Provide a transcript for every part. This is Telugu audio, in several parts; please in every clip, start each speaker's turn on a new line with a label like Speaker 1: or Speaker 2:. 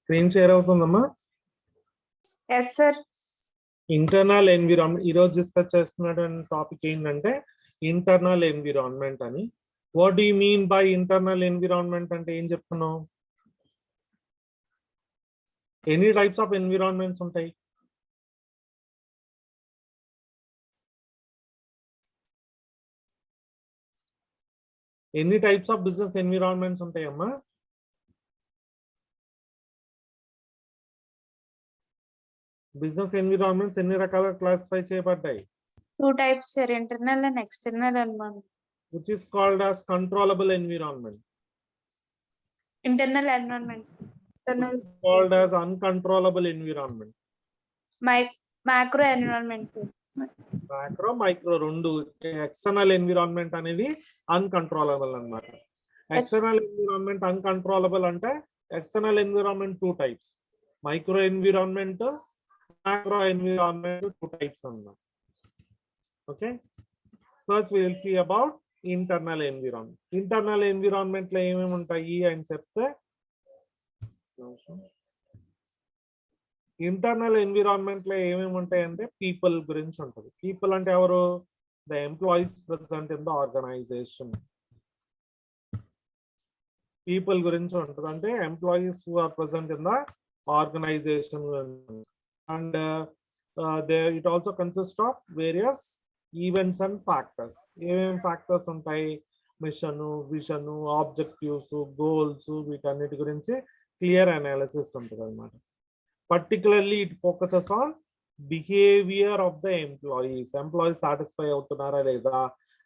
Speaker 1: స్క్రీన్ షేర్ అవుతుందమ్మా.
Speaker 2: Yes, sir.
Speaker 1: ఇంటర్నల్ ఎన్విరాన్మెంట్ ఈరోజు డిస్కస్ చేస్తున్నటువంటి టాపిక్ ఏంటంటే ఇంటర్నల్ ఎన్విరాన్మెంట్ అని. What do you mean by internal environment అంటే ఏం చెప్తున్నావు? ఎన్ని టైప్స్ ఆఫ్ ఎన్విరాన్మెంట్స్ ఉంటాయి? ఎన్ని టైప్స్ ఆఫ్ బిజినెస్ ఎన్విరాన్మెంట్స్ ఉంటాయమ్మా? బిజినెస్ ఎన్విరాన్మెంట్స్ ఎన్ని రకాలుగా క్లాసిఫై చేయబడ్డాయి?
Speaker 2: 2 types, sir. Internal and external environment.
Speaker 1: Which is called as controllable environment.
Speaker 2: Internal environment. Internal.
Speaker 1: Which is called as uncontrollable environment.
Speaker 2: Macro environment, sir.
Speaker 1: Macro, micro రెండు. ఎక్స్టర్నల్ ఎన్విరాన్మెంట్ అనేది అన్కంట్రోలబుల్ అన్నమాట. ఎక్స్టర్నల్ ఎన్విరాన్మెంట్ అన్కంట్రోలబుల్ అంటే external environment 2 types. Micro environment, macro environment 2 types అన్నమాట. Okay, first we will see about internal environment. Internal environment లో ఏమేమి ఉంటాయి అని చెప్తే, ఇంటర్నల్ ఎన్విరాన్మెంట్ లో ఏమేమి ఉంటాయి అంటే పీపుల్ గురించి ఉంటుంది. పీపుల్ అంటే ఎవరు? The employees present in the organization. People గురించి ఉంటుంది అంటే employees who are present in the organization. And it also consists of various events and factors. ఏమేమి ఫ్యాక్టర్స్ ఉంటాయి? మిషన్, విజన్, ఆబ్జెక్టివ్స్, గోల్స్, వీటన్నిటి గురించి క్లియర్ అనాలిసిస్ ఉంటుంది అనమాట. Particularly it focuses on behaviour of the employees. Employees satisfy అవుతున్నారా లేదా,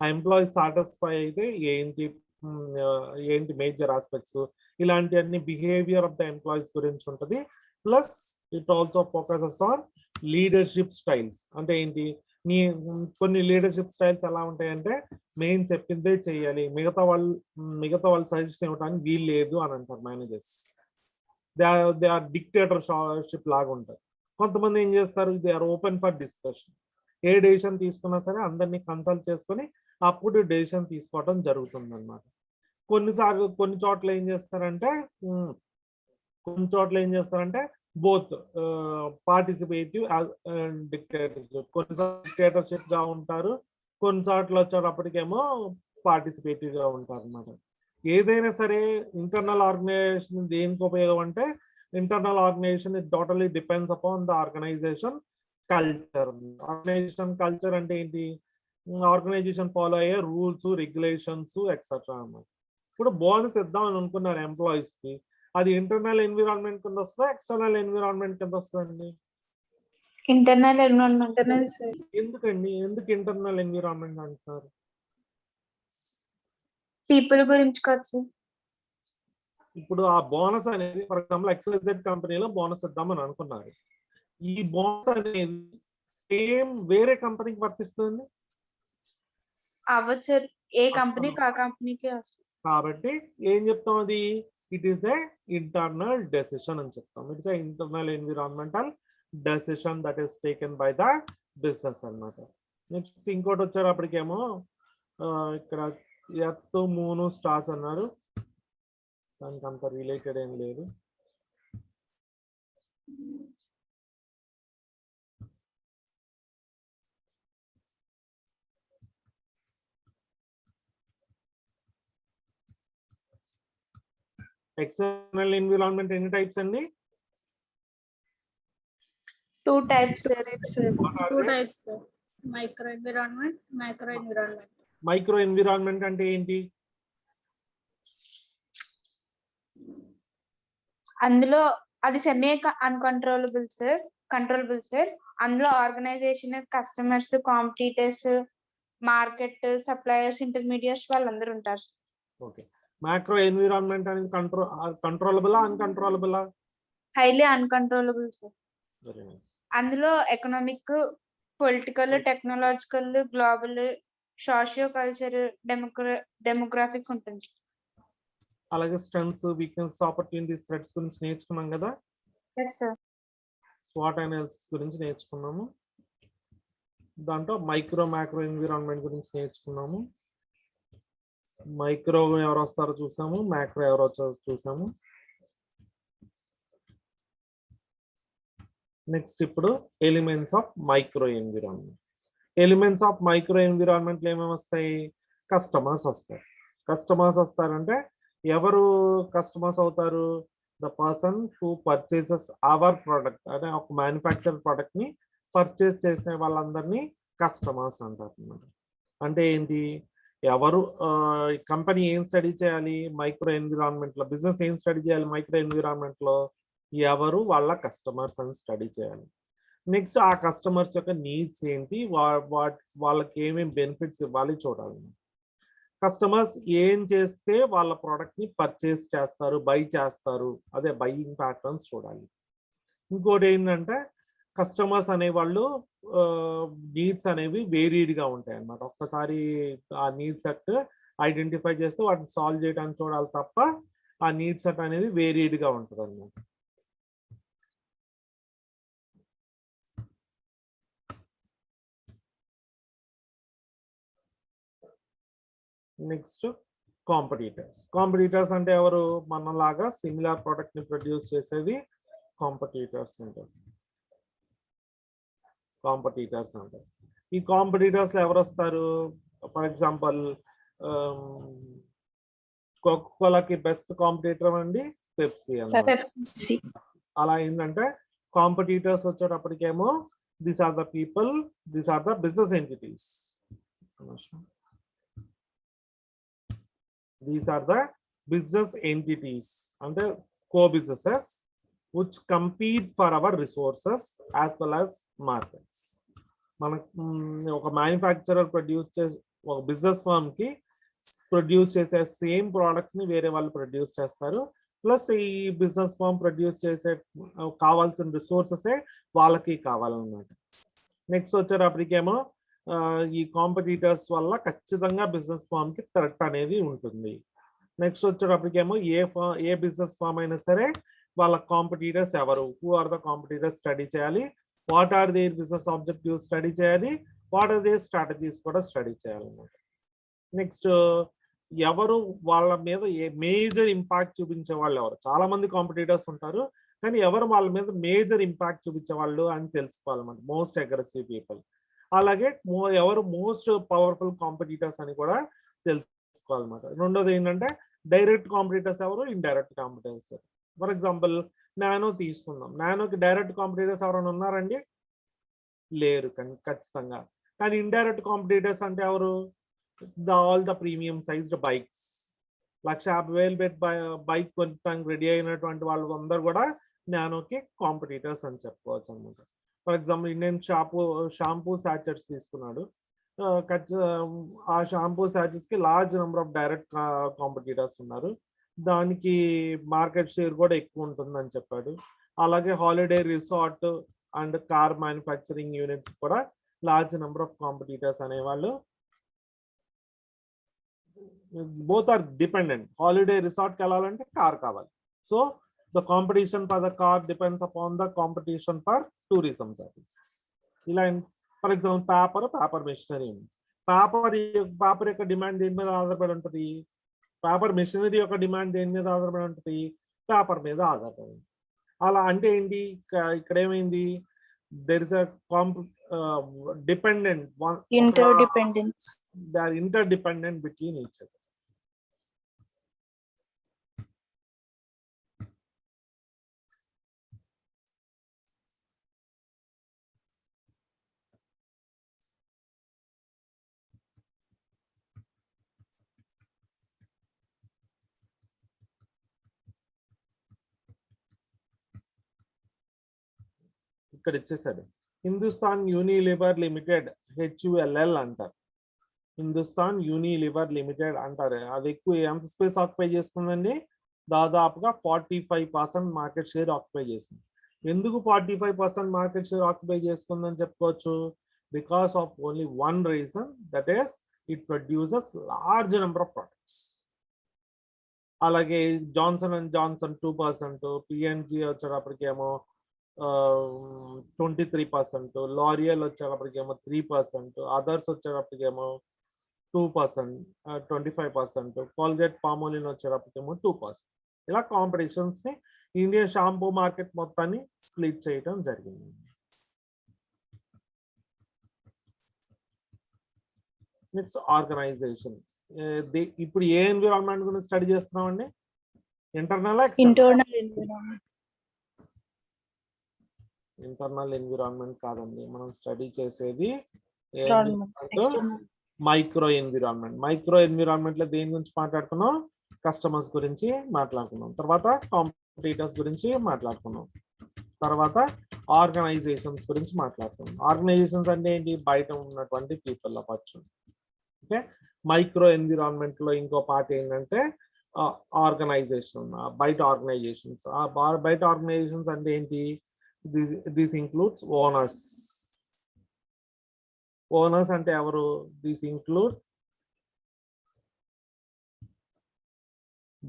Speaker 1: ఆ ఎంప్లాయీస్ సాటిస్ఫై అయితే ఏంటి మేజర్ ఆస్పెక్ట్స్, ఇలాంటివన్నీ బిహేవియర్ ఆఫ్ ద ఎంప్లాయీస్ గురించి ఉంటుంది. Plus it also focuses on leadership styles. అంటే ఏంటి, కొన్ని లీడర్షిప్ స్టైల్స్ ఎలా ఉంటాయంటే మెయిన్ చెప్పిందే చెయ్యాలి, మిగతా వాళ్ళు సజెషన్ ఇవ్వడానికి వీలు లేదు అని అంటారు మేనేజర్స్. దే ఆర్ డిక్టేటర్షిప్ లాగా ఉంటారు. కొంతమంది ఏం చేస్తారు, they are open for discussion. ఏ డెసిషన్ తీసుకున్నా సరే అందరినీ కన్సల్ట్ చేసుకొని అప్పుడు డెసిషన్ తీసుకోవడం జరుగుతుంది అన్నమాట. కొన్ని చోట్ల ఏం చేస్తారంటే బోత్ పార్టిసిపేటివ్ అండ్ డిక్టేటర్షిప్. కొన్నిసార్లు డిక్టేటర్షిప్ గా ఉంటారు, కొన్నిసార్లు వచ్చేటప్పటికేమో పార్టిసిపేటివ్ గా ఉంటారు అనమాట. ఏదైనా సరే ఇంటర్నల్ ఆర్గనైజేషన్ దేనికి ఉపయోగం అంటే, internal organization it totally depends upon the organization culture. Organization culture అంటే ఏంటి, ఆర్గనైజేషన్ ఫాలో అయ్యే రూల్స్, రెగ్యులేషన్స్ ఎక్సెట్రా అన్నమాట. ఇప్పుడు బోనస్ ఇద్దామని అనుకున్నారు ఎంప్లాయీస్ కి, అది ఇంటర్నల్ ఎన్విరాన్మెంట్ కింద వస్తుందా, ఎక్స్టర్నల్ ఎన్విరాన్మెంట్ కింద వస్తుందండి?
Speaker 2: Internal environment.
Speaker 1: ఎందుకండి, ఎందుకు ఇంటర్నల్ ఎన్విరాన్మెంట్ అంటున్నారు?
Speaker 2: పీపుల్ గురించి కాదు.
Speaker 1: ఇప్పుడు ఆ బోనస్ అనేది ఫర్ ఎగ్జాంపుల్ XYZ కంపెనీలో బోనస్ ఇద్దామని అనుకున్నారు. ఈ బోనస్ అనేది సేమ్ వేరే కంపెనీకి వర్తిస్తుంది
Speaker 2: అవ్వచ్చు. ఏ కంపెనీకి ఆ కంపెనీకి వస్తుంది.
Speaker 1: కాబట్టి ఏం చెప్తాం, అది it is a internal decision అని చెప్తాం. It's a internal environmental decision that is taken by the business అన్నమాట. నెక్స్ట్ ఇంకోటి వచ్చేటప్పటికేమో ఇక్కడ ఎర్త్, మూన్, స్టార్స్ అన్నారు, దానికి అంత రిలేటెడ్ ఏం లేదు. ఎక్స్టర్నల్ ఎన్విరాన్మెంట్ ఎన్ని టైప్స్ అండి?
Speaker 2: 2 types.
Speaker 3: 2 types. Micro environment, micro environment.
Speaker 1: Micro environment అంటే ఏంటి?
Speaker 2: అందులో అది semi uncontrollable sir, controllable sir. అందులో organization, customers, competitors, market, suppliers, intermediates వాళ్ళందరూ ఉంటారు.
Speaker 1: ఓకే. మైక్రో ఎన్విరాన్మెంట్ అనేది కంట్రోలబులా, అన్కంట్రోలబులా?
Speaker 2: Highly uncontrollable sir.
Speaker 1: Very nice.
Speaker 2: అందులో economic, political, technological, global, socio culture, demographic ఉంటుంది.
Speaker 1: అలాగే స్ట్రెంగ్త్స్, వీక్నెస్, ఆపర్చునిటీస్, థ్రెట్స్ గురించి నేర్చుకున్నాం కదా.
Speaker 2: Yes sir.
Speaker 1: స్వాట్ అనాలిసిస్ గురించి నేర్చుకున్నాము. దాంట్లో మైక్రో, మ్యాక్రో ఎన్విరాన్మెంట్ గురించి నేర్చుకున్నాము. మైక్రో ఎవరు వస్తారో చూసాము, మ్యాక్రో ఎవరు వచ్చారో చూసాము. నెక్స్ట్ ఇప్పుడు elements of micro environment. Elements of micro ఎన్విరాన్మెంట్లో ఏమేమి వస్తాయి? కస్టమర్స్ వస్తాయి. కస్టమర్స్ వస్తారంటే ఎవరు కస్టమర్స్ అవుతారు? The person who purchases our product, అంటే ఒక మ్యానుఫ్యాక్చర్ ప్రోడక్ట్ ని పర్చేస్ చేసే వాళ్ళందరినీ కస్టమర్స్ అంటారు అన్నమాట. అంటే ఏంటి? ఎవరు కంపెనీ ఏం స్టడీ చేయాలి మైక్రో ఎన్విరాన్మెంట్ లో, బిజినెస్ ఏం స్టడీ చేయాలి మైక్రో ఎన్విరాన్మెంట్ లో? ఎవరు వాళ్ళ కస్టమర్స్ అని స్టడీ చేయాలి. నెక్స్ట్ ఆ కస్టమర్స్ యొక్క నీడ్స్ ఏంటి, వాళ్ళకి ఏమేమి బెనిఫిట్స్ ఇవ్వాలి చూడాలి. కస్టమర్స్ ఏం చేస్తే వాళ్ళ ప్రోడక్ట్ ని పర్చేస్ చేస్తారు, బై చేస్తారు, అదే బయింగ్ ప్యాటర్న్స్ చూడాలి. ఇంకోటి ఏంటంటే కస్టమర్స్ అనేవాళ్ళు నీడ్స్ అనేవి వేరీడ్గా ఉంటాయి అన్నమాట. ఒక్కసారి ఆ నీడ్స్ సెట్ ఐడెంటిఫై చేస్తే వాటిని సాల్వ్ చేయడానికి చూడాలి తప్ప ఆ నీడ్స్ సెట్ అనేది వేరీడ్గా ఉంటుంది అన్నమాట. Next competitors. కాంపిటీటర్స్ అంటే ఎవరు? మనలాగా సిమిలర్ ప్రోడక్ట్ ని ప్రొడ్యూస్ చేసేది కాంపిటీటర్స్ అంటారు. కాంపిటీటర్స్ అంటారు. ఈ కాంపిటీటర్స్ లో ఎవరు వస్తారు? ఫర్ ఎగ్జాంపుల్ కోకోకోలాకి బెస్ట్ కాంపిటీటర్ అండి పెప్సీ అన్నమాట. అలా ఏంటంటే కాంపిటీటర్స్ వచ్చేటప్పటికేమో these are the people, these are the business entities. These are the business entities and the co-businesses which compete for our resources as well as markets. మన ఒక మ్యానుఫ్యాక్చరర్ ప్రొడ్యూస్ చేసే ఒక బిజినెస్ ఫర్మ్ కి ప్రొడ్యూస్ చేసే సేమ్ ప్రోడక్ట్స్ ని వేరే వాళ్ళు ప్రొడ్యూస్ చేస్తారు. ప్లస్ ఈ బిజినెస్ ఫర్మ్ ప్రొడ్యూస్ చేసే కావాల్సిన రిసోర్సెసే వాళ్ళకి కావాలన్నమాట. నెక్స్ట్ వచ్చేటప్పటికేమో ఈ కాంపిటీటర్స్ వల్ల ఖచ్చితంగా బిజినెస్ ఫామ్ కి థ్రెట్ అనేది ఉంటుంది. నెక్స్ట్ వచ్చేటప్పటికేమో ఏ బిజినెస్ ఫామ్ అయినా సరే వాళ్ళ కాంపిటీటర్స్ ఎవరు, who are the competitors study చేయాలి, what are their business objectives study చేయాలి, వాట్ ఆర్ దేర్ స్ట్రాటజీస్ కూడా స్టడీ చేయాలన్నమాట. నెక్స్ట్ ఎవరు వాళ్ళ మీద మేజర్ ఇంపాక్ట్ చూపించే వాళ్ళు ఎవరు? చాలా మంది కాంపిటీటర్స్ ఉంటారు, కానీ ఎవరు వాళ్ళ మీద మేజర్ ఇంపాక్ట్ చూపించే వాళ్ళు అని తెలుసుకోవాలన్నమాట. Most aggressive people. అలాగే ఎవరు మోస్ట్ పవర్ఫుల్ కాంపిటీటర్స్ అని కూడా తెలుసుకోవాలన్నమాట. రెండోది ఏంటంటే డైరెక్ట్ కాంపిటీటర్స్ ఎవరు, indirect competitors. For example nano తీసుకుందాం. నానోకి డైరెక్ట్ కాంపిటీటర్స్ ఎవరైనా ఉన్నారండి? లేరు కానీ ఖచ్చితంగా. కానీ ఇండైరెక్ట్ కాంపిటీటర్స్ అంటే ఎవరు? All the premium sized bikes. 1,50,000 పెట్టి బైక్ కొనడానికి రెడీ అయినటువంటి వాళ్ళు అందరు కూడా నానోకి కాంపిటీటర్స్ అని చెప్పుకోవచ్చు అనమాట. For example Indian shampoo sachets తీసుకున్నాడు. ఆ షాంపూ సాచెట్స్ కి large number of direct competitors ఉన్నారు, దానికి మార్కెట్ షేర్ కూడా ఎక్కువ ఉంటుందని చెప్పాడు. అలాగే holiday resort and car manufacturing units కూడా లార్జ్ నెంబర్ ఆఫ్ కాంపిటీటర్స్ అనేవాళ్ళు. Both are dependent. హాలిడే రిసార్ట్కి వెళ్ళాలంటే కార్ కావాలి, so the competition for the car depends upon the competition for tourism services. ఇలా for example paper machinery. Paper యొక్క డిమాండ్ దేని మీద ఆధారపడి ఉంటుంది? పేపర్ మెషినరీ యొక్క డిమాండ్ దేని మీద ఆధారపడి ఉంటుంది? పేపర్ మీద ఆధారపడి ఉంటుంది. అలా అంటే ఏంటి? ఇక్కడ ఏమైంది? there is a dependent one,
Speaker 2: interdependence.
Speaker 1: they are interdependent between each other. ఇక్కడ ఇచ్చేసాడు హిందుస్థాన్ యూనిలివర్ లిమిటెడ్, HULL అంటారు. హిందుస్థాన్ యూనిలివర్ లిమిటెడ్ అంటారు. అది ఎక్కువ ఎంత స్పేస్ ఆక్యుపై చేస్తుందండి? దాదాపుగా 45% మార్కెట్ షేర్ ఆక్యుపై చేసింది. ఎందుకు 45% మార్కెట్ షేర్ ఆక్యుపై చేస్తుందని చెప్పుకోవచ్చు? Because of only one reason, that is it produces large number of products. అలాగే జాన్సన్ అండ్ జాన్సన్ 2%, PNG వచ్చేటప్పటికేమో 23%, లారియల్ వచ్చేటప్పటికేమో 3%, అదర్స్ వచ్చేటప్పటికేమో 2%, 25%, కోల్గేట్ పామోలిన్ వచ్చేటప్పటికేమో 2%. ఇలా కాంపిటీషన్స్ ని ఇండియన్ షాంపూ మార్కెట్ మొత్తాన్ని స్ప్లిట్ చేయడం జరిగింది. Next organization. ఇప్పుడు ఏ ఎన్విరాన్మెంట్ గురించి స్టడీ చేస్తున్నామండి? ఇంటర్నల్ ఇంటర్నల్ ఎన్విరాన్మెంట్ కాదండి, మనం స్టడీ చేసేది మైక్రో ఎన్విరాన్మెంట్. మైక్రో ఎన్విరాన్మెంట్ లో దేని గురించి మాట్లాడుకున్నాం? కస్టమర్స్ గురించి మాట్లాడుకున్నాం, తర్వాత కాంపిటీటర్స్ గురించి మాట్లాడుకున్నాం, తర్వాత ఆర్గనైజేషన్స్ గురించి మాట్లాడుకున్నాం. ఆర్గనైజేషన్స్ అంటే ఏంటి? బయట ఉన్నటువంటి పీపుల్ అవ్వచ్చు. ఓకే, మైక్రో ఎన్విరాన్మెంట్ లో ఇంకో పార్ట్ ఏంటంటే ఆర్గనైజేషన్, బయట ఆర్గనైజేషన్స్. బయట ఆర్గనైజేషన్స్ అంటే ఏంటి? This includes owners. ఓనర్స్ అంటే ఎవరు? దిస్ ఇంక్లూడ్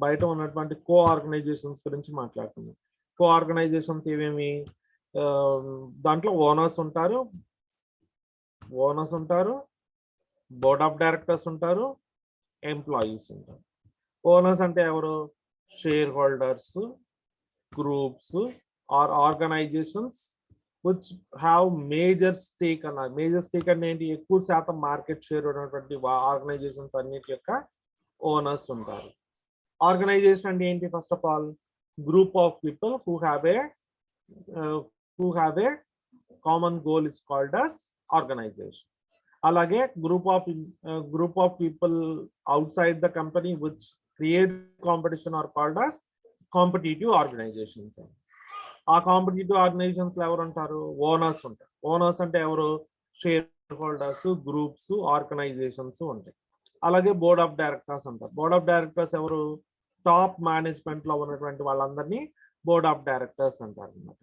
Speaker 1: బయట ఉన్నటువంటి కో ఆర్గనైజేషన్స్ గురించి మాట్లాడుతున్నాం. కో ఆర్గనైజేషన్స్ ఏమేమి? దాంట్లో ఓనర్స్ ఉంటారు, బోర్డ్ ఆఫ్ డైరెక్టర్స్ ఉంటారు, ఎంప్లాయీస్ ఉంటారు. ఓనర్స్ అంటే ఎవరు? Shareholders, groups or organizations which have major stake అన్నారు. మేజర్ స్టేక్ అంటే ఏంటి? ఎక్కువ శాతం మార్కెట్ షేర్ ఉన్నటువంటి ఆర్గనైజేషన్స్ అన్నిటి యొక్క ఓనర్స్ ఉంటారు. ఆర్గనైజేషన్ అంటే ఏంటి? First of all group of people who have a common goal is called as organization. అలాగే group of people outside the company which create competition are called as competitive organizations. ఆ కాంపిటేటివ్ ఆర్గనైజేషన్స్ లో ఎవరు ఉంటారు? ఓనర్స్ ఉంటారు. ఓనర్స్ అంటే ఎవరు? షేర్ హోల్డర్స్, గ్రూప్స్, ఆర్గనైజేషన్స్ ఉంటాయి. అలాగే బోర్డ్ ఆఫ్ డైరెక్టర్స్ ఉంటారు. బోర్డ్ ఆఫ్ డైరెక్టర్స్ ఎవరు? టాప్ మేనేజ్మెంట్ లో ఉన్నటువంటి వాళ్ళందరినీ బోర్డ్ ఆఫ్ డైరెక్టర్స్ అంటారు అన్నమాట.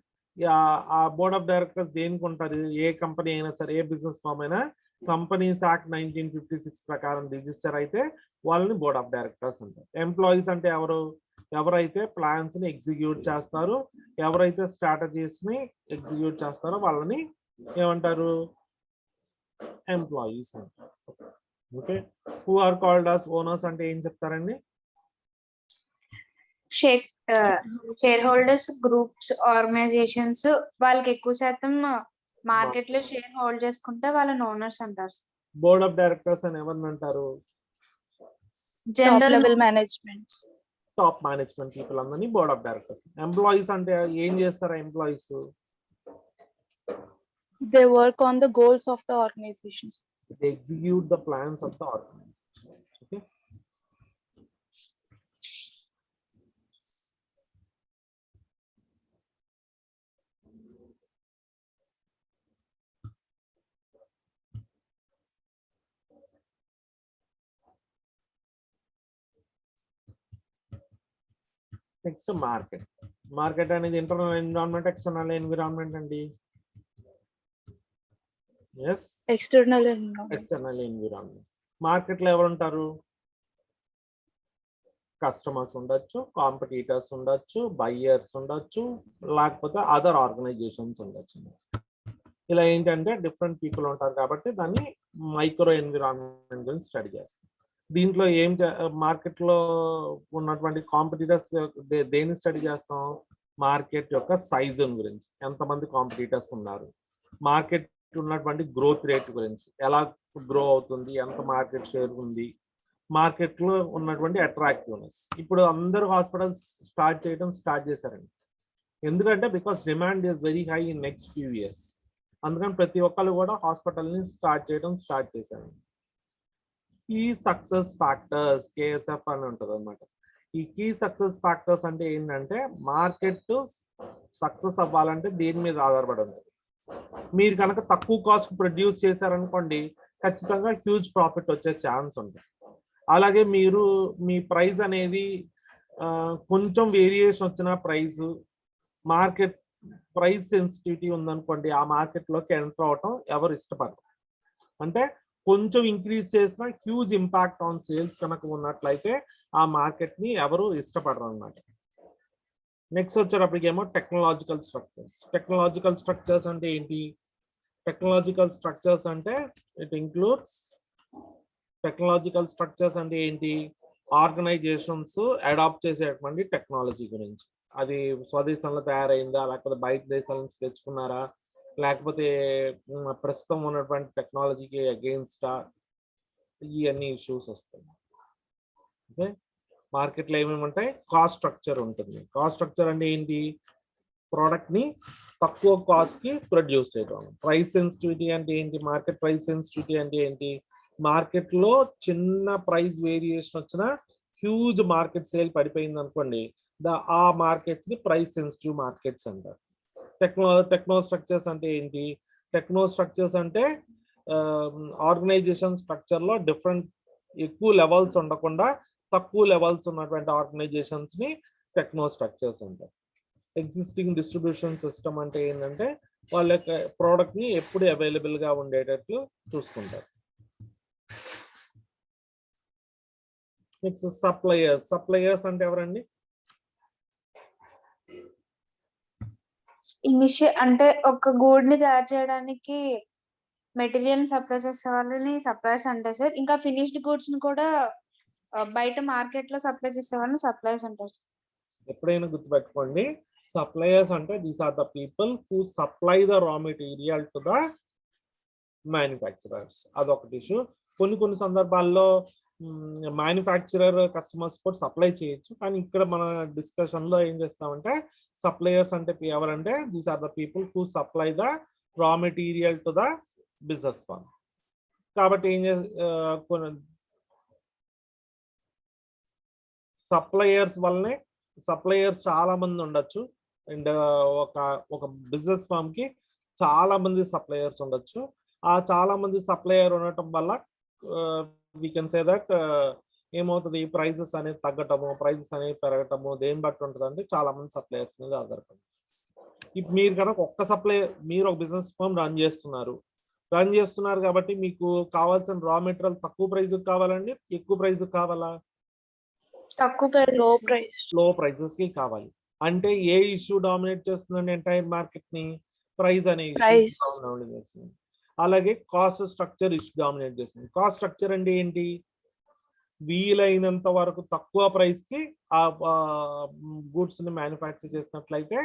Speaker 1: ఆ బోర్డ్ ఆఫ్ డైరెక్టర్స్ దేనికి ఉంటారు? ఏ కంపెనీ అయినా సరే, ఏ బిజినెస్ ఫామ్ అయినా కంపెనీస్ యాక్ట్ 1956 ప్రకారం రిజిస్టర్ అయితే వాళ్ళని బోర్డ్ ఆఫ్ డైరెక్టర్స్ అంటారు. ఎంప్లాయీస్ అంటే ఎవరు? ఎవరైతే ప్లాన్స్ ని ఎగ్జిక్యూట్ చేస్తారో, ఎవరైతే స్ట్రాటజీస్ ని ఎగ్జిక్యూట్ చేస్తారో వాళ్ళని ఏమంటారు? ఎంప్లాయీస్ అంటారు. Okay, who are called as owners అంటే ఏం చెప్తారండి?
Speaker 2: షేర్ హోల్డర్స్, గ్రూప్స్, ఆర్గనైజేషన్స్ వాళ్ళకి ఎక్కువ శాతం మార్కెట్ లో షేర్ హోల్డ్ చేసుకుంటే వాళ్ళని ఓనర్స్ అంటారు.
Speaker 1: బోర్డ్ ఆఫ్ డైరెక్టర్స్ అని ఎవరిని అంటారు?
Speaker 2: General level management,
Speaker 1: top management people అందరినీ బోర్డ్ ఆఫ్ డైరెక్టర్స్. ఎంప్లాయీస్ అంటే ఏం చేస్తారా? Employees
Speaker 4: they work on the goals of the organizations.
Speaker 1: they execute the plans of the organization. Okay, next market. Market అనేది ఇంటర్నల్ ఎన్విరాన్మెంట్, ఎక్స్టర్నల్ ఎన్విరాన్మెంట్ అండి. Yes,
Speaker 4: External
Speaker 1: external environment. Market లో ఎవరు ఉంటారు? కస్టమర్స్ ఉండొచ్చు, కాంపిటీటర్స్ ఉండొచ్చు, బయ్యర్స్ ఉండొచ్చు, లేకపోతే అదర్ ఆర్గనైజేషన్స్ ఉండొచ్చు. ఇలా ఏంటంటే డిఫరెంట్ పీపుల్ ఉంటారు కాబట్టి దాన్ని మైక్రో ఎన్విరాన్మెంట్ గురించి స్టడీ చేస్తాం. దీంట్లో ఏం మార్కెట్ లో ఉన్నటువంటి కాంపిటీటర్స్ దేన్ని స్టడీ చేస్తాం? మార్కెట్ యొక్క సైజ్ గురించి, ఎంతమంది కాంపిటీటర్స్ ఉన్నారు, మార్కెట్ ఉన్నటువంటి గ్రోత్ రేట్ గురించి, ఎలా గ్రో అవుతుంది, ఎంత మార్కెట్ షేర్ ఉంది, మార్కెట్ లో ఉన్నటువంటి అట్రాక్టివ్నెస్. ఇప్పుడు అందరూ హాస్పిటల్స్ స్టార్ట్ చేశారండి. ఎందుకంటే because demand is very high in next few years. అందుకని ప్రతి ఒక్కరు కూడా హాస్పిటల్ ని స్టార్ట్ చేశారు. కీ సక్సెస్ ఫ్యాక్టర్స్, KSF అని ఉంటుంది అనమాట. ఈ కీ సక్సెస్ ఫ్యాక్టర్స్ అంటే ఏంటంటే మార్కెట్ సక్సెస్ అవ్వాలంటే దేని మీద ఆధారపడి ఉంటుంది. మీరు కనుక తక్కువ కాస్ట్ ప్రొడ్యూస్ చేశారనుకోండి, ఖచ్చితంగా హ్యూజ్ ప్రాఫిట్ వచ్చే ఛాన్స్ ఉంటుంది. అలాగే మీరు మీ ప్రైస్ అనేది కొంచెం వేరియేషన్ వచ్చిన మార్కెట్ ప్రైస్ సెన్సిటివిటీ ఉందనుకోండి, ఆ మార్కెట్లోకి ఎంటర్ అవటం ఎవరు ఇష్టపడరు. అంటే కొంచెం ఇంక్రీజ్ చేసిన హ్యూజ్ ఇంపాక్ట్ ఆన్ సేల్స్ కనుక ఉన్నట్లయితే ఆ మార్కెట్ ని ఎవరు ఇష్టపడరు అన్నమాట. నెక్స్ట్ వచ్చేటప్పటికేమో టెక్నాలజికల్ స్ట్రక్చర్స్. టెక్నాలజికల్ స్ట్రక్చర్స్ అంటే ఏంటి? టెక్నాలజికల్ స్ట్రక్చర్స్ అంటే ఇట్ ఇంక్లూడ్స్ ఆర్గనైజేషన్స్ అడాప్ట్ చేసేటువంటి టెక్నాలజీ గురించి. అది స్వదేశంలో తయారైందా, లేకపోతే బయట దేశాల నుంచి తెచ్చుకున్నారా, లేకపోతే ప్రస్తుతం ఉన్నటువంటి టెక్నాలజీకి అగెయిన్స్టా, ఇవన్నీ ఇష్యూస్ వస్తాయి. ఓకే, మార్కెట్లో ఏమేమి ఉంటాయి? కాస్ట్ స్ట్రక్చర్ ఉంటుంది. కాస్ట్ స్ట్రక్చర్ అంటే ఏంటి? ప్రోడక్ట్ ని తక్కువ కాస్ట్ కి ప్రొడ్యూస్ చేయడం. ప్రైస్ సెన్సిటివిటీ అంటే ఏంటి? మార్కెట్ ప్రైస్ సెన్సిటివిటీ అంటే ఏంటి? మార్కెట్ లో చిన్న ప్రైస్ వేరియేషన్ వచ్చినా హ్యూజ్ మార్కెట్ సేల్ పడిపోయింది అనుకోండి, ఆ మార్కెట్స్ ని ప్రైస్ సెన్సిటివ్ మార్కెట్స్ అంటారు. టెక్నో స్ట్రక్చర్స్ అంటే ఏంటి? టెక్నో స్ట్రక్చర్స్ అంటే ఆర్గనైజేషన్ స్ట్రక్చర్ లో డిఫరెంట్ ఎక్కువ లెవెల్స్ ఉండకుండా తక్కువ లెవెల్స్ ఉన్నటువంటి ఆర్గనైజేషన్స్ ని టెక్నో స్ట్రక్చర్స్ అంటారు. ఎగ్జిస్టింగ్ డిస్ట్రిబ్యూషన్ సిస్టమ్ అంటే ఏంటంటే వాళ్ళ యొక్క ప్రోడక్ట్ ని ఎప్పుడు అవైలబుల్ గా ఉండేటట్లు చూసుకుంటారు. Next suppliers. సప్లయర్స్ అంటే ఎవరండి?
Speaker 2: అంటే ఒక గూడ్ ని తయారు చేయడానికి మెటీరియల్ సప్లై చేసే వాళ్ళని సప్లయర్స్ అంటారు సార్. ఇంకా ఫినిష్డ్ గూడ్స్ ని కూడా బయట మార్కెట్ లో సప్లై చేసే వాళ్ళని సప్లయర్స్ అంటారు సార్.
Speaker 1: ఎప్పుడైనా గుర్తుపెట్టుకోండి, సప్లయర్స్ అంటే these are the people who supply the raw material to the manufacturers. అదొకటి ఇష్యూ. కొన్ని సందర్భాల్లో మ్యానుఫ్యాక్చరర్ కస్టమర్స్ కూడా సప్లై చేయొచ్చు, కానీ ఇక్కడ మన డిస్కషన్ లో ఏం చేస్తామంటే సప్లయర్స్ అంటే ఎవరంటే these are the people who supply the raw material to the business firm. కాబట్టి ఏం సప్లయర్స్ వల్లనే సప్లయర్స్ చాలా మంది ఉండొచ్చు. అండ్ ఒక బిజినెస్ ఫర్మ్ కి చాలా మంది సప్లయర్స్ ఉండొచ్చు. ఆ చాలా మంది సప్లయర్ ఉండటం వల్ల వీ కెన్ సే దట్ ఏమవుతుంది, ప్రైజెస్ అనేది తగ్గటము, ప్రైజెస్ అనేవి పెరగటము దేని బట్టి ఉంటుంది అంటే చాలా మంది సప్లయర్స్ మీద ఆధారపడి. ఇప్పుడు మీరు కనుక మీరు ఒక బిజినెస్ ఫర్మ్ రన్ చేస్తున్నారు కాబట్టి మీకు కావాల్సిన రా మెటీరియల్ తక్కువ ప్రైస్ కావాలండి, ఎక్కువ ప్రైస్ కావాలా? లో ప్రైసెస్ కి కావాలి. అంటే ఏ ఇష్యూ డామినేట్ చేస్తుందండి ఎంటైర్ మార్కెట్ ని? ప్రైస్ అనే ఇష్యూ డామినేట్ చేస్తుంది. అలాగే కాస్ట్ స్ట్రక్చర్ ఇష్యూ డామినేట్ చేస్తుంది. కాస్ట్ స్ట్రక్చర్ అంటే ఏంటి? వీలైనంత వరకు తక్కువ ప్రైస్ కి ఆ గూడ్స్ ని మ్యానుఫ్యాక్చర్ చేసినట్లయితే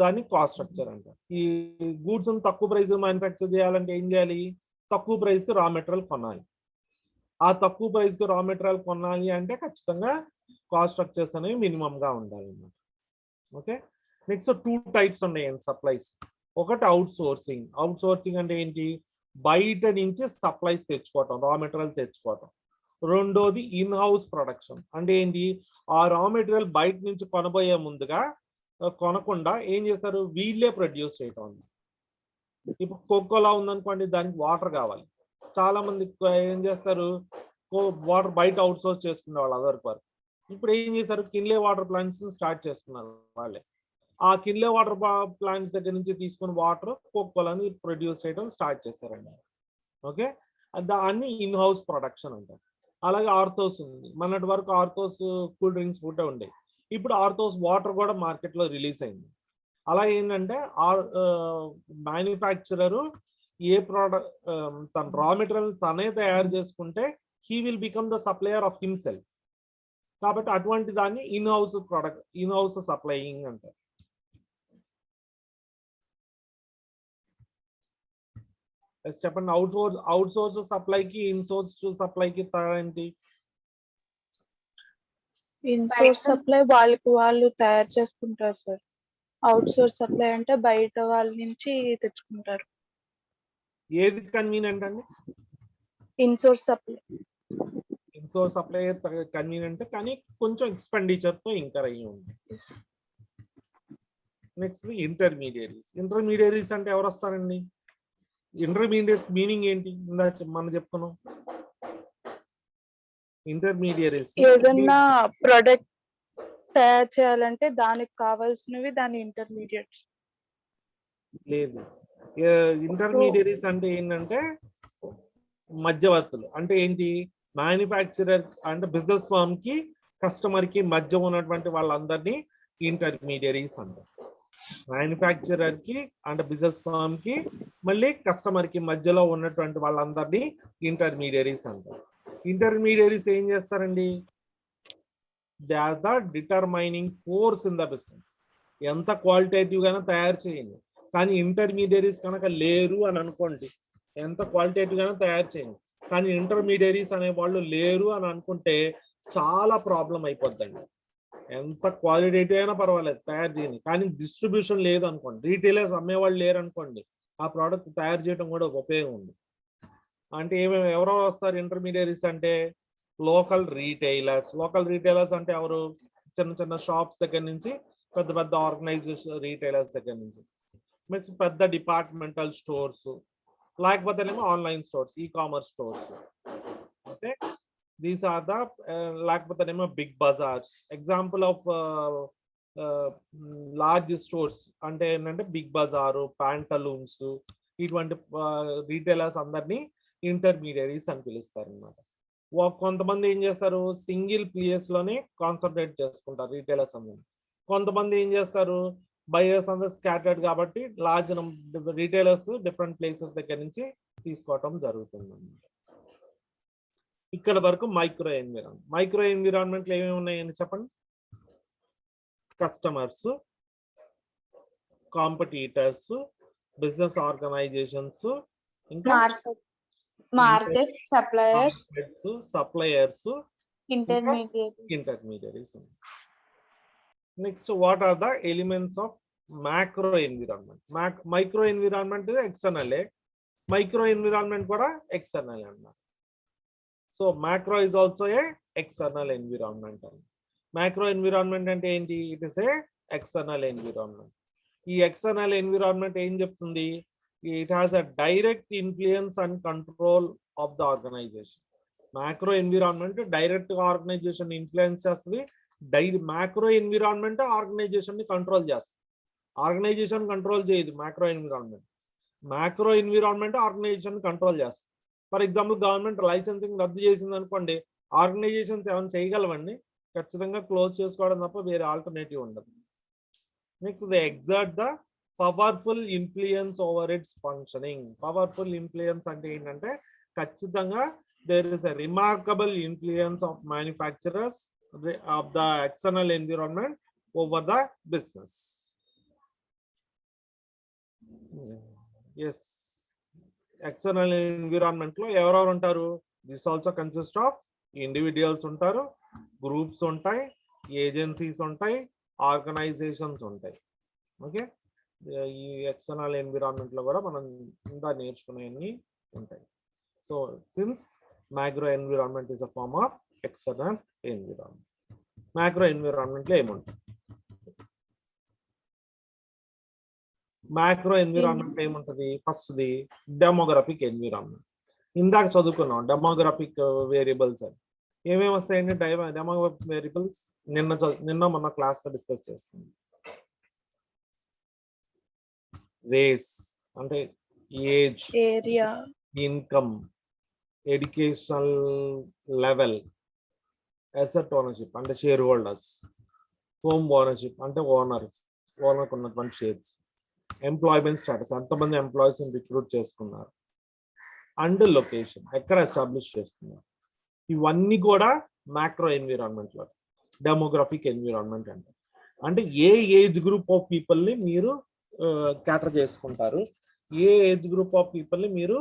Speaker 1: దాన్ని కాస్ట్ స్ట్రక్చర్ అంటారు. ఈ గూడ్స్ ని తక్కువ ప్రైస్ మ్యానుఫ్యాక్చర్ చేయాలంటే ఏం చేయాలి? తక్కువ ప్రైస్ కి రా మెటీరియల్ కొనాలి. ఆ తక్కువ ప్రైస్ కి రా మెటీరియల్ కొనాలి అంటే ఖచ్చితంగా కాస్ట్ స్ట్రక్చర్స్ అనేవి మినిమం గా ఉండాలి అన్నమాట. ఓకే, నెక్స్ట్ 2 టైప్స్ ఉన్నాయండి సప్లైస్. ఒకటి అవుట్ సోర్సింగ్. అవుట్ సోర్సింగ్ అంటే ఏంటి? బయట నుంచి సప్లైస్ తెచ్చుకోవటం, రా మెటీరియల్ తెచ్చుకోవటం. రెండోది ఇన్ హౌస్ ప్రొడక్షన్. అంటే ఏంటి? ఆ రా మెటీరియల్ బయట నుంచి కొనబోయే ముందుగా కొనకుండా ఏం చేస్తారు? వీళ్ళే ప్రొడ్యూస్ చేయటం. ఇప్పుడు కోకోలా ఉందనుకోండి, దానికి వాటర్ కావాలి. చాలా మంది ఏం చేస్తారు? వాటర్ బయట అవుట్ సోర్స్ చేసుకునే వాళ్ళు అదర్ వరకు. ఇప్పుడు ఏం చేశారు? కిన్లే వాటర్ ప్లాంట్స్ స్టార్ట్ చేసుకున్నారు వాళ్ళే. ఆ కిన్లే వాటర్ ప్లాంట్స్ దగ్గర నుంచి తీసుకుని వాటర్ కోకోలాని ప్రొడ్యూస్ చేయడం స్టార్ట్ చేస్తారండి. ఓకే, దాన్ని ఇన్ హౌస్ ప్రొడక్షన్ అంటారు. అలాగే ఆర్థోస్ ఉంది. మొన్నటి వరకు ఆర్థోస్ కూల్ డ్రింక్స్ కూడా ఉండేవి. ఇప్పుడు ఆర్థోస్ వాటర్ కూడా మార్కెట్ లో రిలీజ్ అయింది. అలా ఏంటంటే మ్యానుఫ్యాక్చరరు ఏ ప్రోడక్ట్ తన రా మెటీరియల్ తనే తయారు చేసుకుంటే he will become the supplier of himself. కాబట్టి అటువంటి దాన్ని ఇన్ హౌస్ సప్లయింగ్ అంటారు. చెప్పండి, అవుట్ సోర్స్ సప్లైకి ఇన్ సోర్స్ సప్లైకి తేడా ఏంటి?
Speaker 4: ఇన్ సోర్స్ సప్లై వాళ్ళు తయారు చేసుకుంటారు సార్. అవుట్ సోర్స్ సప్లై అంటే బయట వాళ్ళ నుంచి తెచ్చుకుంటారు.
Speaker 1: ఏది కన్వీనియంట్ అండి?
Speaker 4: ఇన్ సోర్స్
Speaker 1: సప్లై కన్వీనియంట్, కానీ కొంచెం ఎక్స్పెండిచర్ తో ఇంకర్ అయ్యి ఉంది. నెక్స్ట్ ఇంటర్మీడియరీస్ అంటే ఎవరు వస్తారండి? ఇంటర్మీడియట్స్ మీనింగ్ ఏంటి? మనం చెప్పుకున్నాం. ఇంటర్మీడియరీస్
Speaker 4: ఏదన్నా ప్రొడక్ట్ తయారు చేయాలంటే దానికి కావాల్సినవి దాని ఇంటర్మీడియట్స్.
Speaker 1: లేదు, ఇంటర్మీడియరీస్ అంటే ఏంటంటే మధ్యవర్తులు. అంటే ఏంటి? మ్యానుఫ్యాక్చరర్ అంటే బిజినెస్ ఫర్మ్ కి కస్టమర్ కి మధ్య ఉన్నటువంటి వాళ్ళందరినీ ఇంటర్మీడియరీస్ అంటారు. మ్యానుఫ్యాక్చరర్ కి అంటే బిజినెస్ ఫర్మ్ కి మళ్ళీ కస్టమర్ కి మధ్యలో ఉన్నటువంటి వాళ్ళందరినీ ఇంటర్మీడియరీస్ అంటారు. ఇంటర్మీడియరీస్ ఏం చేస్తారండి? They are the determining force in the business. ఎంత క్వాలిటేటివ్ గానే తయారు చేయండి, కానీ ఇంటర్మీడియరీస్ కనుక లేరు అని అనుకోండి, ఎంత క్వాలిటేటివ్ గానే తయారు చేయండి కానీ ఇంటర్మీడియరీస్ అనే వాళ్ళు లేరు అని అనుకుంటే చాలా ప్రాబ్లం అయిపోద్దండి. ఎంత క్వాలిటేటివ్ అయినా పర్వాలేదు తయారు చేయండి, కానీ డిస్ట్రిబ్యూషన్ లేదు అనుకోండి, రీటైలర్స్ అమ్మేవాళ్ళు లేరు అనుకోండి, ఆ ప్రోడక్ట్ తయారు చేయడం కూడా ఉపయోగం ఉంది. అంటే ఎవరో వస్తారు ఇంటర్మీడియరీస్ అంటే? లోకల్ రీటైలర్స్ అంటే ఎవరు? చిన్న చిన్న షాప్స్ దగ్గర నుంచి పెద్ద పెద్ద ఆర్గనైజేషన్ రీటైలర్స్ దగ్గర నుంచి, నెక్స్ట్ పెద్ద డిపార్ట్మెంటల్ స్టోర్స్, లేకపోతేనేమో online stores, e-commerce stores. Okay, these are the లేకపోతేనేమో big bazaars. Example of large stores అంటే ఏంటంటే బిగ్ బజారు, ప్యాంటలూన్స్, ఇటువంటి రీటైలర్స్ అందరినీ ఇంటర్మీడియరీస్ అని పిలుస్తారు అనమాట. కొంతమంది ఏం చేస్తారు, సింగిల్ ప్లేస్ లోనే కాన్సన్ట్రేట్ చేసుకుంటారు రీటైలర్స్ అందరినీ. కొంతమంది ఏం చేస్తారు, బయర్స్ అందరూ స్కాటర్డ్ కాబట్టి లార్జ్ రీటైలర్స్ డిఫరెంట్ ప్లేసెస్ దగ్గర నుంచి తీసుకోవటం జరుగుతుంది. ఇక్కడ వరకు మైక్రో ఎన్విరాన్మెంట్ లో ఏమేమి ఉన్నాయని చెప్పండి. కస్టమర్స్, కాంపిటీటర్స్, బిజినెస్ ఆర్గనైజేషన్స్, ఇంకా
Speaker 2: market,
Speaker 1: suppliers, intermediaries. Next, what are the elements of macro environment? Micro environment ఎక్స్టర్నలే, మైక్రో ఎన్విరాన్మెంట్ కూడా ఎక్స్టర్నల్ అన్నమాట. So macro is also a external environment. Macro environment అంటే ఏంటి? It is a external environment. ఈ ఎక్స్టర్నల్ ఎన్విరాన్మెంట్ ఏం చెప్తుంది? It has a direct influence and control of the organization. Macro environment direct గా ఆర్గనైజేషన్ ఇన్ఫ్లుయెన్స్ చేస్తుంది. మ్యాక్రో ఎన్విరాన్మెంట్ ఆర్గనైజేషన్ ని కంట్రోల్ చేస్తుంది. ఆర్గనైజేషన్ కంట్రోల్ చేయదు macro environment. Macro environment organization control చేస్తుంది. ఫర్ ఎగ్జాంపుల్, గవర్నమెంట్ లైసెన్సింగ్ రద్దు చేసింది అనుకోండి, ఆర్గనైజేషన్స్ ఏమైనా చేయగలవండి? ఖచ్చితంగా క్లోజ్ చేసుకోవడం తప్ప వేరే ఆల్టర్నేటివ్ ఉండదు. Next, they exert the powerful influence over it's functioning. Powerful influence అంటే ఏంటంటే ఖచ్చితంగా there is a remarkable influence of manufacturers of the external environment over the business. Yes, external environment lo ఎవరెవరు ఉంటారు? This also consists of individuals ఉంటారు, గ్రూప్స్ ఉంటాయి, ఏజెన్సీస్ ఉంటాయి, ఆర్గనైజేషన్స్ ఉంటాయి. ఓకే, ఈ ఎక్స్టర్నల్ ఎన్విరాన్మెంట్ లో కూడా మనం ఇంకా నేర్చుకునేవన్నీ ఉంటాయి. So since macro environment is a form of external environment. Macro environment లో ఏముంటుంది? macro environment లో ఏముంటుంది? ఫస్ట్ది డెమోగ్రఫిక్ ఎన్విరాన్మెంట్. ఇందాక చదువుకున్నాం డెమోగ్రఫిక్ వేరియబుల్స్ అని. ఏమేమి వస్తాయండి డెమోగ్రఫిక్ వేరియబుల్స్? నిన్న మొన్న క్లాస్ లో డిస్కస్ చేస్తున్నాం. రేస్ అంటే age,
Speaker 4: area,
Speaker 1: income, educational level, asset ownership అంటే షేర్ హోల్డర్స్, హోమ్ ఓనర్షిప్ అంటే ఓనర్కి ఉన్నటువంటి షేర్స్, ఎంప్లాయ్మెంట్ స్టేటస్ ఎంతమంది ఎంప్లాయీస్ రిక్రూట్ చేసుకున్నారు, అండ్ లొకేషన్ ఎక్కడ ఎస్టాబ్లిష్ చేస్తున్నారు. ఇవన్నీ కూడా మ్యాక్రో ఎన్విరాన్మెంట్ లో డెమోగ్రఫిక్ ఎన్విరాన్మెంట్ అంటే ఏ ఏజ్ గ్రూప్ ఆఫ్ పీపుల్ని మీరు క్యాటర్ చేసుకుంటారు, ఏ ఏజ్ గ్రూప్ ఆఫ్ పీపుల్ని మీరు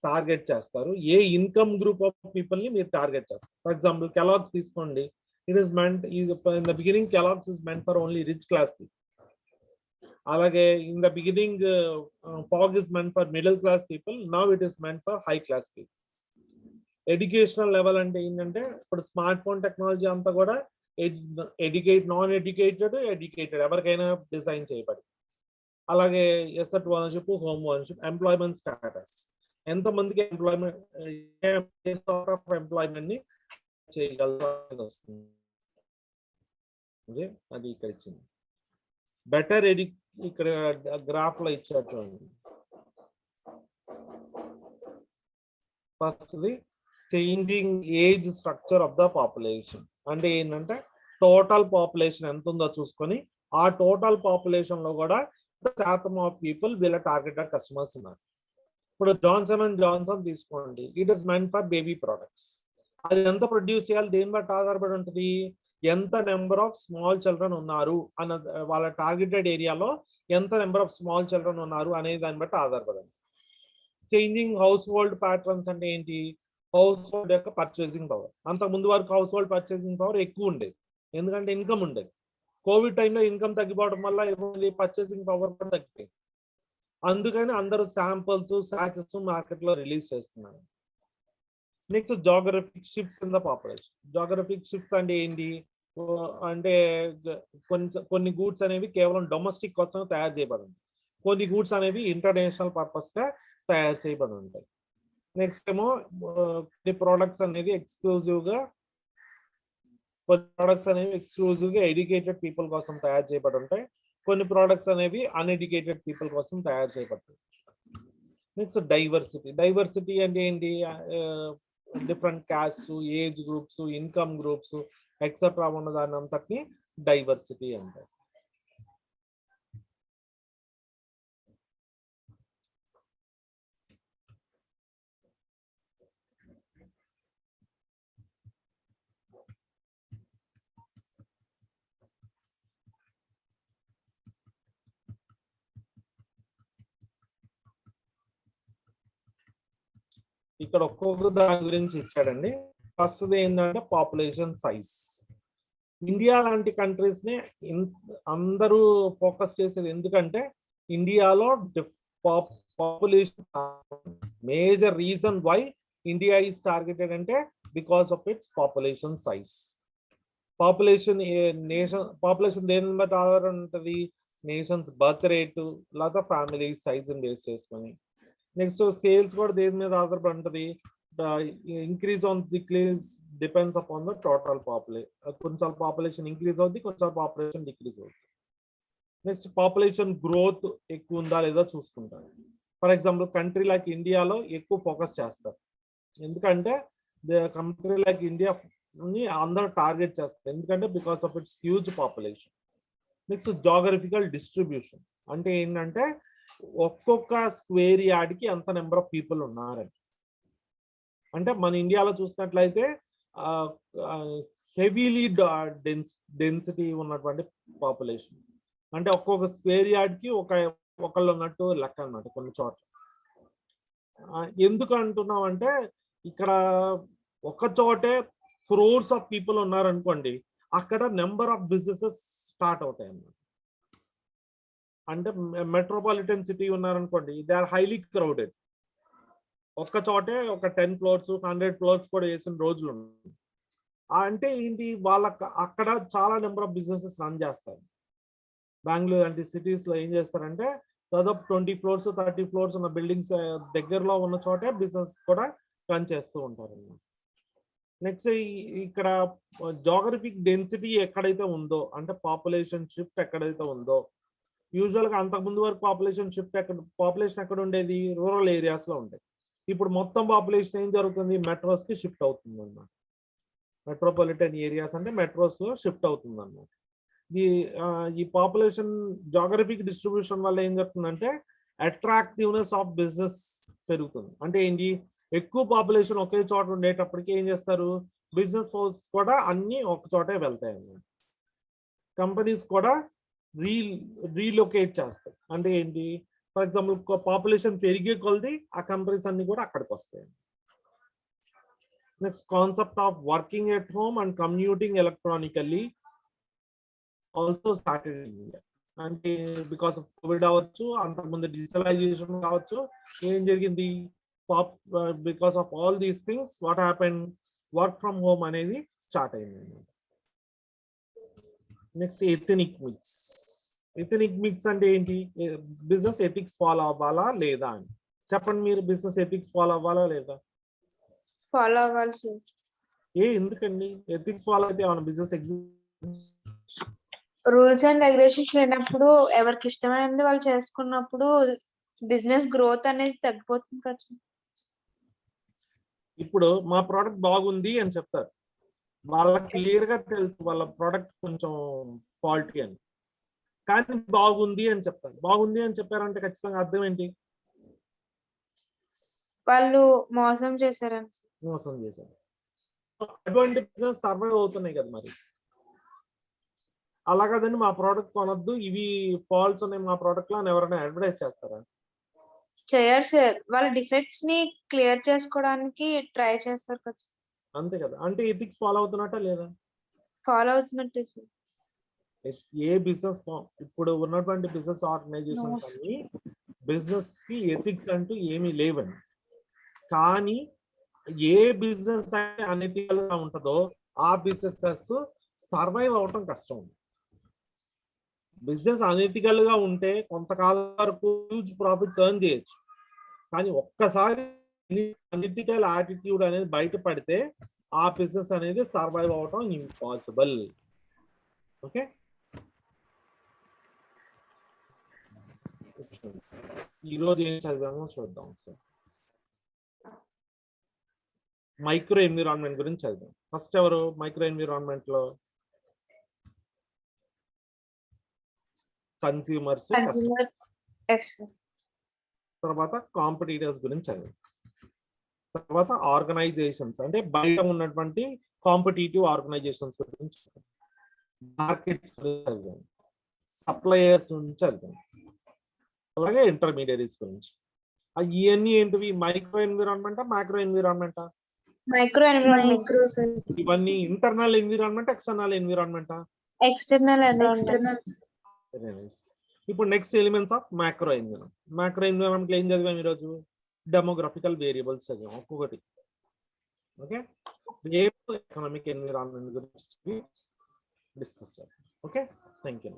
Speaker 1: టార్గెట్ చేస్తారు, ఏ ఇన్కమ్ గ్రూప్ ఆఫ్ పీపుల్ ని మీరు టార్గెట్ చేస్తారు. ఫర్ ఎగ్జాంపుల్, కెలాగ్స్ తీసుకోండి. It is meant in the beginning Kellogg's is meant for only rich class people. అలాగే in the beginning Fog is meant for middle class people. Now it is meant for high class people. Educational level అంటే ఏంటంటే ఇప్పుడు స్మార్ట్ ఫోన్ టెక్నాలజీ అంతా కూడా నాన్ ఎడ్యుకేటెడ్ ఎవరికైనా డిజైన్ చేయబడి. అలాగే asset ownership, home ownership, employment status ఎంతమందికి ఎంప్లాయ్మెంట్ ని చేయగలరు వస్తుంది. అది ఇక్కడ ఇచ్చింది. బెటర్ ఇక్కడ గ్రాఫ్ లో ఇచ్చారు చూడండి. ఫస్ట్ది changing age structure of the population అంటే ఏంటంటే టోటల్ పాపులేషన్ ఎంత ఉందో చూసుకొని ఆ టోటల్ పాపులేషన్ లో కూడా శాతం ఆఫ్ పీపుల్ వీళ్ళ టార్గెటెడ్ కస్టమర్స్ ఉన్నారు. ఇప్పుడు జాన్సన్ అండ్ జాన్సన్ తీసుకోండి, it is meant for baby products. అది ఎంత ప్రొడ్యూస్ చేయాలి, దేని బట్టి ఆధారపడి ఉంటుంది? ఎంత నెంబర్ ఆఫ్ స్మాల్ చిల్డ్రన్ ఉన్నారు అన్న వాళ్ళ టార్గెటెడ్ ఏరియాలో ఎంత నెంబర్ ఆఫ్ స్మాల్ చిల్డ్రన్ ఉన్నారు అనే దాన్ని బట్టి ఆధారపడండి. చేంజింగ్ హౌస్ హోల్డ్ ప్యాటర్న్స్ అంటే ఏంటి? హౌస్ హోల్డ్ యొక్క పర్చేసింగ్ పవర్. అంత ముందు వరకు హౌస్ హోల్డ్ పర్చేసింగ్ పవర్ ఎక్కువ ఉండేది, ఎందుకంటే ఇన్కమ్ ఉండేది. కోవిడ్ టైంలో ఇన్కమ్ తగ్గిపోవడం వల్ల ఏమైంది? పర్చేసింగ్ పవర్ కూడా తగ్గిపోయింది. అందుకని అందరూ శాంపుల్స్ సాచెస్ మార్కెట్లో రిలీజ్ చేస్తున్నారు. Next Geographic shifts in the population. Geographic shifts అంటే ఏంటి? అంటే కొన్ని గూడ్స్ అనేవి కేవలం డొమెస్టిక్ కోసం తయారు చేయబడింది, కొన్ని గూడ్స్ అనేవి ఇంటర్నేషనల్ పర్పస్ గా తయారు చేయబడి ఉంటాయి. నెక్స్ట్ ఏమో కొన్ని ప్రోడక్ట్స్ అనేది ఎక్స్క్లూజివ్ గా ఎడ్యుకేటెడ్ పీపుల్ కోసం తయారు చేయబడి ఉంటాయి, కొన్ని ప్రోడక్ట్స్ అనేవి అన్ఎడ్యుకేటెడ్ పీపుల్ కోసం తయారు చేయబడతాయి. నెక్స్ట్ డైవర్సిటీ అంటే ఏంటి? Different caste, age groups, income groups etcetera ఉన్న దాని అంతటిని డైవర్సిటీ అంటారు. ఇక్కడ ఒక్కొక్క దాని గురించి ఇచ్చాడండి. ఫస్ట్ ఏంటంటే పాపులేషన్ సైజ్. ఇండియా లాంటి కంట్రీస్ ని అందరూ ఫోకస్ చేసేది ఎందుకంటే ఇండియాలో population major reason why India is targeted అంటే because of its population size. Population దేని బట్టి ఆధారం ఉంటుంది? నేషన్స్ బర్త్ రేటు లేదా ఫ్యామిలీ సైజ్ బేస్ చేసుకొని. నెక్స్ట్ సేల్స్ కూడా దేని మీద ఆధారపడి ఉంటుంది? Increase on decrease depends upon the total population. కొన్నిసార్లు పాపులేషన్ ఇంక్రీజ్ అవుతుంది, కొన్నిసార్లు పాపులేషన్ డిక్రీజ్ అవుతుంది. నెక్స్ట్ పాపులేషన్ గ్రోత్ ఎక్కువ ఉందా లేదా చూసుకుంటారు. ఫర్ ఎగ్జాంపుల్ కంట్రీ లైక్ ఇండియాలో ఎక్కువ ఫోకస్ చేస్తారు, ఎందుకంటే కంట్రీ లైక్ ఇండియా అందరూ టార్గెట్ చేస్తారు, ఎందుకంటే because of it's huge population. Next geographical distribution అంటే ఏంటంటే ఒక్కొక్క స్క్వేర్ యార్డ్కి ఎంత నెంబర్ ఆఫ్ పీపుల్ ఉన్నారని. అంటే మన ఇండియాలో చూసినట్లయితే హెవీలీ డెన్సిటీ ఉన్నటువంటి పాపులేషన్, అంటే ఒక్కొక్క స్క్వేర్ యార్డ్కి ఒకళ్ళు ఉన్నట్టు లెక్క అన్నమాట కొన్ని చోట్ల. ఎందుకు అంటున్నాం అంటే ఇక్కడ ఒక చోటే క్రోర్స్ ఆఫ్ పీపుల్ ఉన్నారనుకోండి, అక్కడ నెంబర్ ఆఫ్ బిజినెసెస్ స్టార్ట్ అవుతాయి అన్నమాట. అంటే మెట్రోపాలిటన్ సిటీ ఉన్నారనుకోండి, దే ఆర్ హైలీ క్రౌడెడ్. ఒక్క చోటే ఒక 10 floors 100 floors కూడా వేసిన రోజులు ఉన్నాయి. అంటే ఏంటి? వాళ్ళకి అక్కడ చాలా నెంబర్ ఆఫ్ బిజినెసెస్ రన్ చేస్తారు. బెంగళూరు లాంటి సిటీస్ లో ఏం చేస్తారంటే దాదాపు 20 floors 30 floors ఉన్న బిల్డింగ్స్ దగ్గరలో ఉన్న చోటే బిజినెస్ కూడా రన్ చేస్తూ ఉంటారు అన్నమాట. నెక్స్ట్ ఇక్కడ జాగ్రఫిక్ డెన్సిటీ ఎక్కడైతే ఉందో, అంటే పాపులేషన్ షిఫ్ట్ ఎక్కడైతే ఉందో, యూజువల్ గా అంతకుముందు వరకు పాపులేషన్ ఎక్కడ ఉండేది? రూరల్ ఏరియాస్ లో ఉండేది. ఇప్పుడు మొత్తం పాపులేషన్ ఏం జరుగుతుంది? మెట్రోస్ కి షిఫ్ట్ అవుతుంది అన్నమాట. మెట్రోపాలిటన్ ఏరియాస్ అంటే మెట్రోస్ లో షిఫ్ట్ అవుతుంది అన్నమాట. ఈ పాపులేషన్ జాగ్రఫిక్ డిస్ట్రిబ్యూషన్ వల్ల ఏం జరుగుతుందంటే అట్రాక్టివ్నెస్ ఆఫ్ బిజినెస్ పెరుగుతుంది. అంటే ఏంటి? ఎక్కువ పాపులేషన్ ఒకే చోట ఉండేటప్పటికి ఏం చేస్తారు? బిజినెస్ ఫోర్స్ కూడా అన్ని ఒక చోటే వెళ్తాయి అన్నమాట. కంపెనీస్ కూడా రీలొకేట్ చేస్తాయి. అంటే ఏంటి? ఫర్ ఎగ్జాంపుల్ పాపులేషన్ పెరిగే కొలది ఆ కంపెనీస్ అన్ని కూడా అక్కడికి వస్తాయి. Next concept of working at home and commuting electronically also started in India. అంటే బికాస్ ఆఫ్ కోవిడ్ అవ్వచ్చు, అంతకుముందు డిజిటలైజేషన్ కావచ్చు, ఏం జరిగింది? Because of all these things what happen? Work from home అనేది స్టార్ట్ అయింది. Next ethnic mix. Ethnic mix అంటే ఏంటి? బిజినెస్ ఎథిక్స్ ఫాలో అవ్వాలా లేదా అని చెప్పండి. మీరు బిజినెస్ ఎథిక్స్ ఫాలో అవ్వాలా లేదా?
Speaker 2: ఫాలో అవ్వాల్సి.
Speaker 1: ఎందుకండి? ఎథిక్స్ ఫాలో అయితే ఏమైనా బిజినెస్
Speaker 2: రూల్స్ అండ్ రెగ్యులేషన్స్ లేనప్పుడు ఎవరికి ఇష్టమైనది వాళ్ళు చేసుకున్నప్పుడు బిజినెస్ గ్రోత్ అనేది తగ్గిపోతుంది కదా.
Speaker 1: ఇప్పుడు మా ప్రోడక్ట్ బాగుంది అని చెప్తారు, వాళ్ళకి క్లియర్ గా తెలుసు వాళ్ళ ప్రోడక్ట్ కొంచెం ఫాల్టీ అని, కానీ బాగుంది అని చెప్తారు. బాగుంది అని చెప్పారంటే ఖచ్చితంగా అర్థం ఏంటి?
Speaker 2: వాళ్ళు మోసం చేశారు.
Speaker 1: అటువంటి బిజినెస్ సర్వైవ్ అవుతున్నాయి కదా. మరి అలా కదండి మా ప్రోడక్ట్ కొనొద్దు, ఇవి ఫాల్స్ ఉన్నాయి మా ప్రోడక్ట్ లో అని ఎవరైనా అడ్వర్టైజ్ చేస్తారా?
Speaker 2: చేయరు సార్, వాళ్ళ డిఫెక్ట్స్ ని క్లియర్ చేసుకోవడానికి ట్రై చేస్తారు కదా.
Speaker 1: అంతే కదా, అంటే ఎథిక్స్ ఫాలో అవుతున్నట్టా లేదా?
Speaker 2: ఫాలో అవుతున్నట్టే సార్.
Speaker 1: ఏ బిజినెస్ ఇప్పుడు ఉన్నటువంటి బిజినెస్ ఆర్గనైజేషన్స్ అన్ని బిజినెస్ కి ఎథిక్స్ అంటూ ఏమీ లేవండి. కానీ ఏ బిజినెస్ అయితే అనెథికల్ గా ఉంటుందో ఆ బిజినెసెస్ సర్వైవ్ అవటం కష్టం. బిజినెస్ అనెథికల్ గా ఉంటే కొంతకాలం వరకు హ్యూజ్ ప్రాఫిట్స్ ఎర్న్ చేయొచ్చు, కానీ ఒక్కసారి అనెథికల్ యాటిట్యూడ్ అనేది బయటపడితే ఆ బిజినెస్ అనేది సర్వైవ్ అవటం ఇంపాసిబుల్. ఓకే, ఈరోజు ఏం చదివామో చూద్దాం సార్. మైక్రో ఎన్విరాన్మెంట్ గురించి చదివాం. ఫస్ట్ ఎవరు మైక్రో ఎన్విరాన్మెంట్ లో? కన్స్యూమర్స్, తర్వాత కాంపిటీటర్స్ గురించి చదివాం. తర్వాత ఆర్గనైజేషన్స్ అంటే బయట ఉన్నటువంటి కాంపిటీటివ్ ఆర్గనైజేషన్స్ గురించి చదివాం. మార్కెట్స్ గురించి చదివాం. సప్లయర్స్ గురించి చదివాం. అలాగే ఇంటర్మీడియరీస్ గురించి. ఇవన్నీ ఏంటివి? మైక్రో ఎన్విరాన్మెంటా మైక్రో ఎన్విరాన్మెంటా?
Speaker 2: Micro environment.
Speaker 1: ఇవన్నీ ఇంటర్నల్ ఎన్విరాన్మెంట్, ఎక్స్టర్నల్ ఎన్విరాన్మెంటా?
Speaker 2: External environment.
Speaker 1: ఇప్పుడు next elements of macro environment. Macro environment ఏం చదివాం ఈరోజు? డెమోగ్రఫికల్ వేరియబుల్స్ చదివాం ఒక్కొక్కటి. ఓకే, రేపు ఎకనామిక్ ఎన్విరాన్మెంట్ గురించి డిస్కస్ చేద్దాం. Okay, thank you.